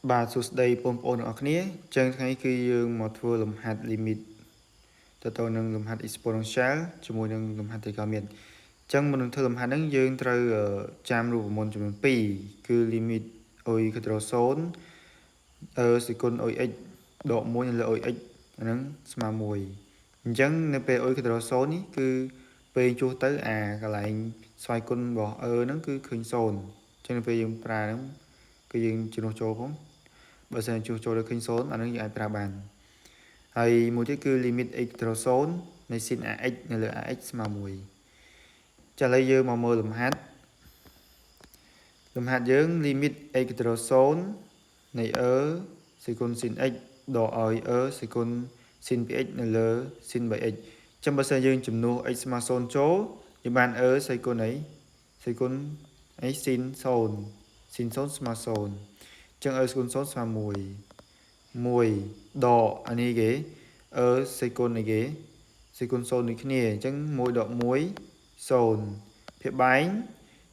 បាទសួស្តីបងប្អូនទាំងអស់គ្នាចឹងថ្ងៃគឺយើងមកធ្វើលំហាត់ limit ទៅនឹងលំហាត់ exponential ជាមួយនឹងលំហាត់តេកាមានចឹងមុននឹងធ្វើលំហាត់ហ្នឹងយើងត្រូវចាំរូបមន្តចំនួន2គឺ limit អុយ control 0សេគុណអុយ x ដក1នៅលើអុយ x អាហ្នឹងស្មើ1អញ្ចឹងនៅពេលអុយ control 0នេះគឺពេលជួសទៅអាកន្លែងស្វ័យគុណរបស់ហ្នឹងគឺឃើញ0អញ្ចឹងនៅពេលយើងប្រើហ្នឹងគឺយើងជំនួសចូលផងបើសិនជួសចូលដល់ឃើញ0អានឹងយើងអាចប្រើបានហើយមួយទៀតគឺ limit x ទៅ0នៃ sin ax នៅលើ ax ស្មើ1ចាឥឡូវយើងមកមើលលំហាត់យើង limit x ទៅ0នៃ សេគុណ sin x ដកឲ្យសេគុណ sin 2x នៅលើ sin 3x ចឹងបើសិនយើងជំនួស x ស្មើ0ចូលយើងបានសេគុណអីសេគុណអី sin 0 sin 0ស្មើ0ចឹងសេគុណ0ស្មើ1ដកអានេះគេសេគុណនេះគេសេគុណ0ដូចគ្នាអញ្ចឹង1ដក1 0ភាគបែង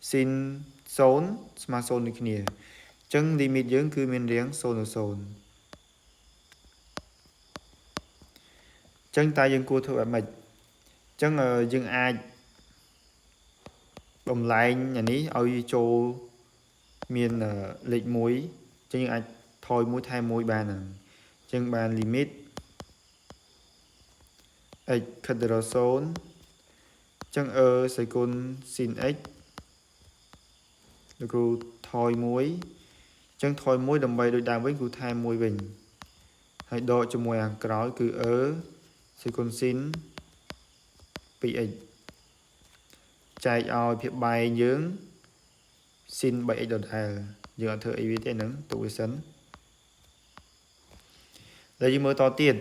sin 0ស្មើ0ដូចគ្នាអញ្ចឹង limit យើងគឺមានរាង0ទៅ0អញ្ចឹងតើយើងគួរធ្វើបែបម៉េចអញ្ចឹងយើងអាចបំលែងអានេះឲ្យចូលមានលេខ1អញ្ចឹងយើងអាចថយ1ថែម1បានហ្នឹងអញ្ចឹងបាន limit x ខិតទៅដល់0អញ្ចឹងសេគុណ sin x លោកគ្រូថយ1អញ្ចឹងថយ1ដើម្បីដូចដើមវិញគ្រូថែម1វិញហើយដកជាមួយខាងក្រោយគឺសេគុណ sin 2x ចែកឲ្យភាគបែងយើង sin 3x ដដែលយើងអត់ធ្វើអីវាទេហ្នឹងទុកវាសិនហើយយើងមើលតទៀត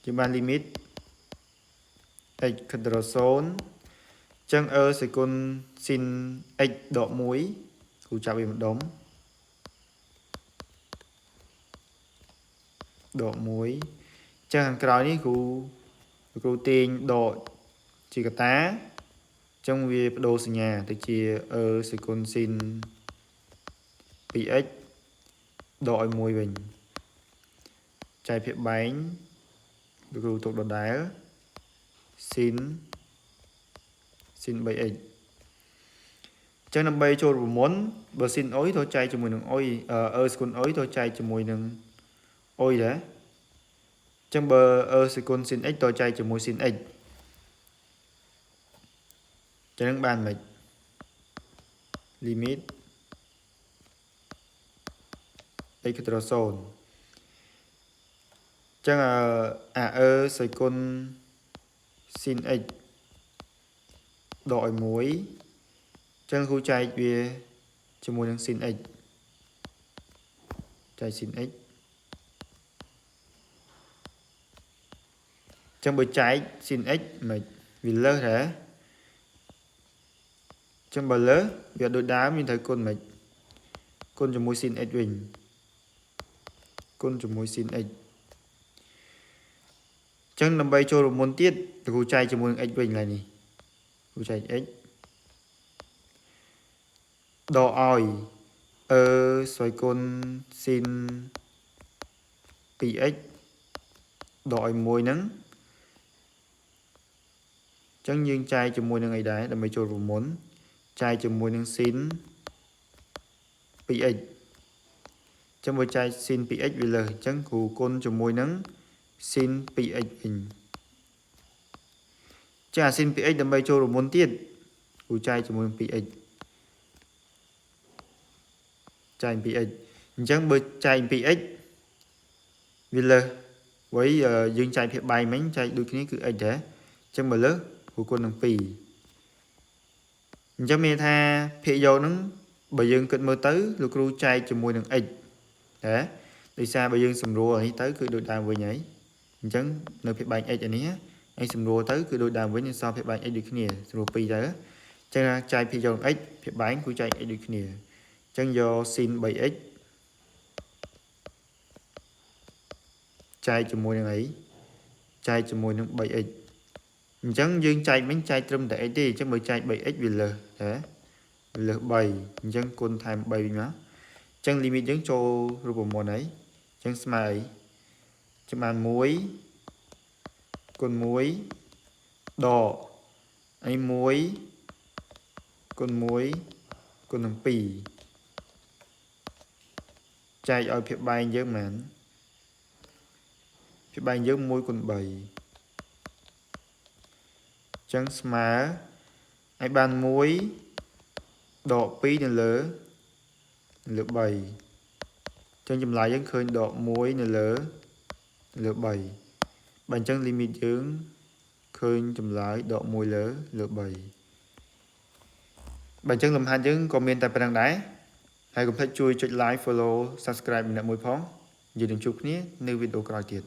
យើងបាន limit x ខិតទៅដល់0អញ្ចឹងសេគុណ sin x ដក1គ្រូចាប់វាម្ដុំដក1អញ្ចឹងខាងក្រោយនេះគ្រូទាញដកជាកតាអញ្ចឹងវាបដូរសញ្ញាទៅជាសេគុណ sin 2x ដកឲ្យ1វិញចែកភាគបែងលោកគ្រូទុកដដែល sin 3x អញ្ចឹងដើម្បីចូលរូបមន្តបើ sin អុយទៅចែកជាមួយនឹងអុយសេគុណអុយទៅចែកជាមួយនឹងអុយដែរអញ្ចឹងបើសេគុណ sin x ទៅចែកជាមួយ sin x ចឹងបានមិន limit x ទៅដល់0អញ្ចឹងសេគុណ sin x ដកឲ្យ1អញ្ចឹងគ្រូចែកវាជាមួយនឹង sin x ចែក sin x អញ្ចឹងបើចែក sin x មិនវាលើសដែរអញ្ចឹងបើលើសវាដូចដើមមានត្រូវគុណមិនគុណជាមួយ sin x វិញគុណជាមួយ sin x អញ្ចឹងដើម្បីចូលរូបមន្តទៀតគ្រូចែកជាមួយនឹង x វិញឡើយនេះគ្រូចែក x ដកឲ្យស្វ័យគុណ sin 2x ដកឲ្យ1ហ្នឹងអញ្ចឹងយើងចែកជាមួយនឹងអីដែរដើម្បីចូលរូបមន្តចែកជាមួយនឹង sin 2x អញ្ចឹងបើចែក sin 2x វាលើសអញ្ចឹងគ្រូគុណជាមួយនឹង sin 2x វិញចា sin 2x ដើម្បីចូលរូបមន្តទៀតគ្រូចែកជាមួយនឹង 2x ចែក 2x អញ្ចឹងបើចែក 2x វាលើសໄວយើងចែកភាគបែងមិញចែកដូចគ្នាគឺ x ដែរអញ្ចឹងបើលើសគ្រូគុណនឹង2អញ្ចឹងមានថាភាគយកហ្នឹងបើយើងគិតមើលទៅលោកគ្រូចែកជាមួយនឹង x ដែរដោយសារបើយើងសម្រួលនេះទៅគឺដូចដើមវិញហើយអញ្ចឹងនៅភាគបែង x អានេះឯងសម្រួលទៅគឺដូចដើមវិញសល់ភាគបែង x ដូចគ្នាសម្រួល2ទៅអញ្ចឹងចែកភាគយក x ភាគបែងគឺចែក x ដូចគ្នាអញ្ចឹងយក sin 3x ចែកជាមួយនឹងអីចែកជាមួយនឹង 3x អញ្ចឹងយើងចែកមិញចែកត្រឹមតែ x ទេអញ្ចឹងបើចែក 3x វាលើសដែរ លើស3អញ្ចឹងគុណថែម3វិញមកអញ្ចឹង limit យើងចូលរូបមន្តអីអញ្ចឹងស្មើអីចាំបាន1គុណ1ដកអី1គុណ1គុណនឹង2ចែកឲ្យភាពបែងយើងមែនភាពបែងយើង1គុណ3អញ្ចឹងស្មើឲ្យបាន1ដក2នៅលើ3អញ្ចឹងចម្លើយយើងឃើញដក1នៅលើ3បើអញ្ចឹង limit យើងឃើញចម្លើយដក1លើ3បើអញ្ចឹងលំហាត់យើងក៏មានតែប៉ុណ្្នឹងដែរហើយកុំភ្លេចជួយចុច like follow subscribe ម្នាក់មួយផងយើងនឹងជួបគ្នានៅវីដេអូក្រោយទៀត